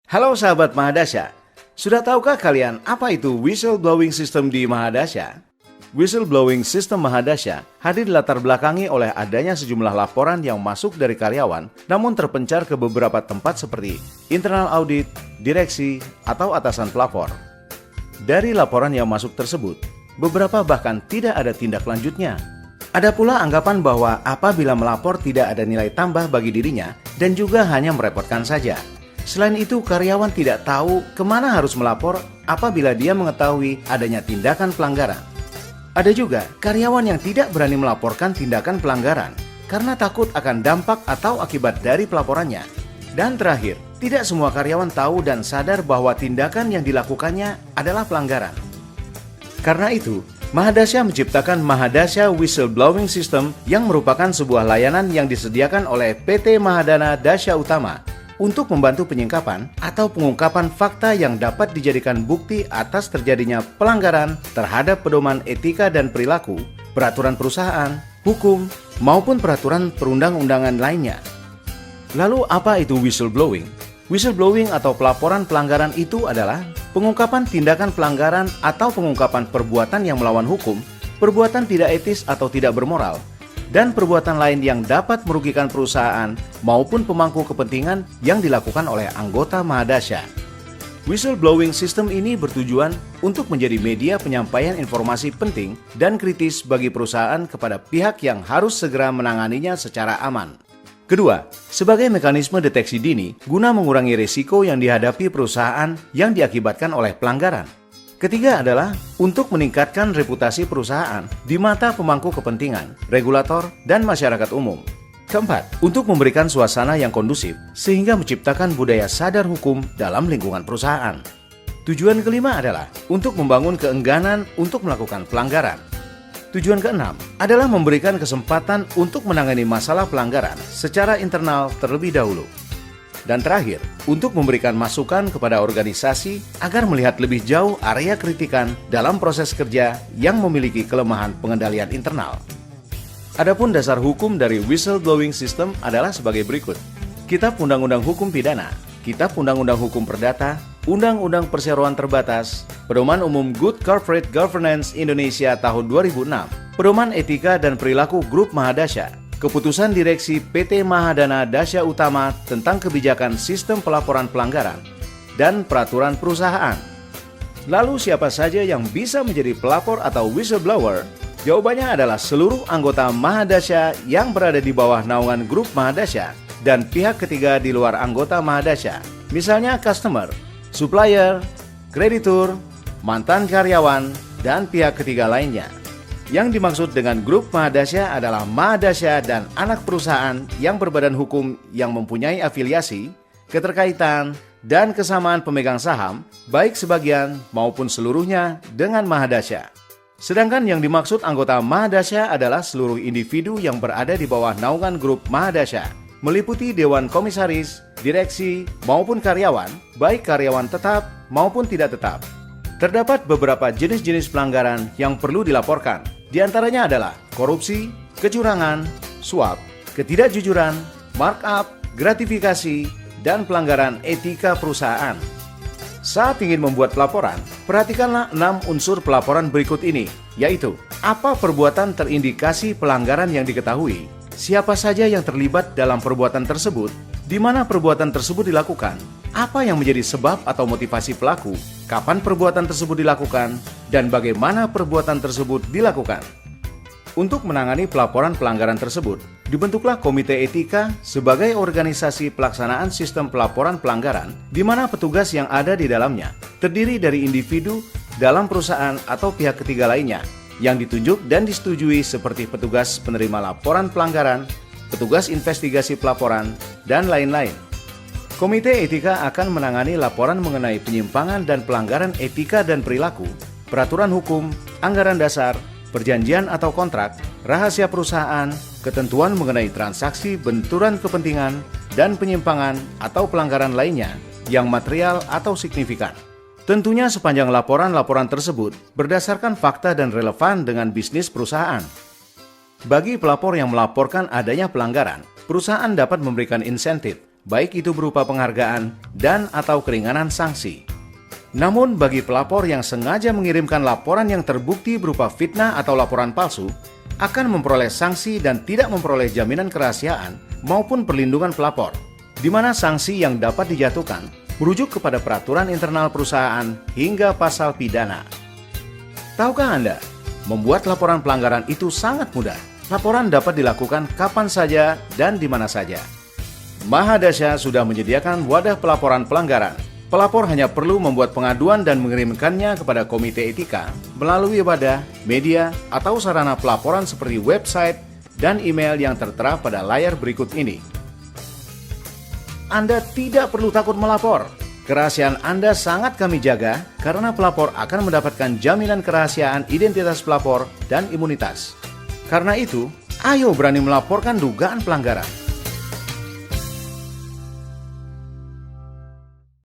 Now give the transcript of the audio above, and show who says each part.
Speaker 1: Halo sahabat Mahadasya, sudah tahukah kalian apa itu whistleblowing system di Mahadasya? Whistleblowing system Mahadasya hadir dilatar belakangi oleh adanya sejumlah laporan yang masuk dari karyawan namun terpencar ke beberapa tempat seperti internal audit, direksi, atau atasan pelapor. Dari laporan yang masuk tersebut, beberapa bahkan tidak ada tindak lanjutnya. Ada pula anggapan bahwa apabila melapor tidak ada nilai tambah bagi dirinya dan juga hanya merepotkan saja. Selain itu, karyawan tidak tahu kemana harus melapor apabila dia mengetahui adanya tindakan pelanggaran. Ada juga karyawan yang tidak berani melaporkan tindakan pelanggaran karena takut akan dampak atau akibat dari pelaporannya. Dan terakhir, tidak semua karyawan tahu dan sadar bahwa tindakan yang dilakukannya adalah pelanggaran. Karena itu, Mahadasya menciptakan Mahadasya Whistleblowing System yang merupakan sebuah layanan yang disediakan oleh PT Mahadana Dasya Utama untuk membantu penyingkapan atau pengungkapan fakta yang dapat dijadikan bukti atas terjadinya pelanggaran terhadap pedoman etika dan perilaku, peraturan perusahaan, hukum, maupun peraturan perundang-undangan lainnya. Lalu apa itu whistleblowing? Whistleblowing atau pelaporan pelanggaran itu adalah pengungkapan tindakan pelanggaran atau pengungkapan perbuatan yang melawan hukum, perbuatan tidak etis atau tidak bermoral, dan perbuatan lain yang dapat merugikan perusahaan maupun pemangku kepentingan yang dilakukan oleh anggota Mahadasya. Whistleblowing system ini bertujuan untuk menjadi media penyampaian informasi penting dan kritis bagi perusahaan kepada pihak yang harus segera menanganinya secara aman. Kedua, sebagai mekanisme deteksi dini guna mengurangi risiko yang dihadapi perusahaan yang diakibatkan oleh pelanggaran. Ketiga adalah untuk meningkatkan reputasi perusahaan di mata pemangku kepentingan, regulator, dan masyarakat umum. Keempat, untuk memberikan suasana yang kondusif sehingga menciptakan budaya sadar hukum dalam lingkungan perusahaan. Tujuan kelima adalah untuk membangun keengganan untuk melakukan pelanggaran. Tujuan keenam adalah memberikan kesempatan untuk menangani masalah pelanggaran secara internal terlebih dahulu. Dan terakhir, untuk memberikan masukan kepada organisasi agar melihat lebih jauh area kritikan dalam proses kerja yang memiliki kelemahan pengendalian internal. Adapun dasar hukum dari whistleblowing system adalah sebagai berikut. Kitab Undang-Undang Hukum Pidana, Kitab Undang-Undang Hukum Perdata, Undang-Undang Perseroan Terbatas, Pedoman Umum Good Corporate Governance Indonesia tahun 2006, Pedoman Etika dan Perilaku Grup Mahadasya, Keputusan Direksi PT Mahadana Dasya Utama tentang kebijakan sistem pelaporan pelanggaran, dan peraturan perusahaan. Lalu siapa saja yang bisa menjadi pelapor atau whistleblower? Jawabannya adalah seluruh anggota Mahadasya yang berada di bawah naungan grup Mahadasya dan pihak ketiga di luar anggota Mahadasya. Misalnya customer, supplier, kreditur, mantan karyawan, dan pihak ketiga lainnya. Yang dimaksud dengan grup Mahadasya adalah Mahadasya dan anak perusahaan yang berbadan hukum yang mempunyai afiliasi, keterkaitan, dan kesamaan pemegang saham, baik sebagian maupun seluruhnya dengan Mahadasya. Sedangkan yang dimaksud anggota Mahadasya adalah seluruh individu yang berada di bawah naungan grup Mahadasya, meliputi Dewan Komisaris, direksi, maupun karyawan, baik karyawan tetap maupun tidak tetap. Terdapat beberapa jenis-jenis pelanggaran yang perlu dilaporkan. Di antaranya adalah korupsi, kecurangan, suap, ketidakjujuran, markup, gratifikasi, dan pelanggaran etika perusahaan. Saat ingin membuat pelaporan, perhatikanlah 6 unsur pelaporan berikut ini, yaitu apa perbuatan terindikasi pelanggaran yang diketahui, siapa saja yang terlibat dalam perbuatan tersebut, di mana perbuatan tersebut dilakukan, apa yang menjadi sebab atau motivasi pelaku, kapan perbuatan tersebut dilakukan, dan bagaimana perbuatan tersebut dilakukan. Untuk menangani pelaporan pelanggaran tersebut, dibentuklah Komite Etika sebagai organisasi pelaksanaan sistem pelaporan pelanggaran, di mana petugas yang ada di dalamnya terdiri dari individu dalam perusahaan atau pihak ketiga lainnya, yang ditunjuk dan disetujui seperti petugas penerima laporan pelanggaran, petugas investigasi pelaporan, dan lain-lain. Komite Etika akan menangani laporan mengenai penyimpangan dan pelanggaran etika dan perilaku, peraturan hukum, anggaran dasar, perjanjian atau kontrak, rahasia perusahaan, ketentuan mengenai transaksi benturan kepentingan, dan penyimpangan atau pelanggaran lainnya yang material atau signifikan. Tentunya sepanjang laporan-laporan tersebut berdasarkan fakta dan relevan dengan bisnis perusahaan. Bagi pelapor yang melaporkan adanya pelanggaran, perusahaan dapat memberikan insentif baik itu berupa penghargaan dan atau keringanan sanksi. Namun bagi pelapor yang sengaja mengirimkan laporan yang terbukti berupa fitnah atau laporan palsu, akan memperoleh sanksi dan tidak memperoleh jaminan kerahasiaan maupun perlindungan pelapor, di mana sanksi yang dapat dijatuhkan merujuk kepada peraturan internal perusahaan hingga pasal pidana. Tahukah Anda, membuat laporan pelanggaran itu sangat mudah. Laporan dapat dilakukan kapan saja dan di mana saja. Mahadasya sudah menyediakan wadah pelaporan pelanggaran. Pelapor hanya perlu membuat pengaduan dan mengirimkannya kepada Komite Etika melalui wadah, media, atau sarana pelaporan seperti website dan email yang tertera pada layar berikut ini. Anda tidak perlu takut melapor. Kerahasiaan Anda sangat kami jaga karena pelapor akan mendapatkan jaminan kerahasiaan identitas pelapor dan imunitas. Karena itu, ayo berani melaporkan dugaan pelanggaran.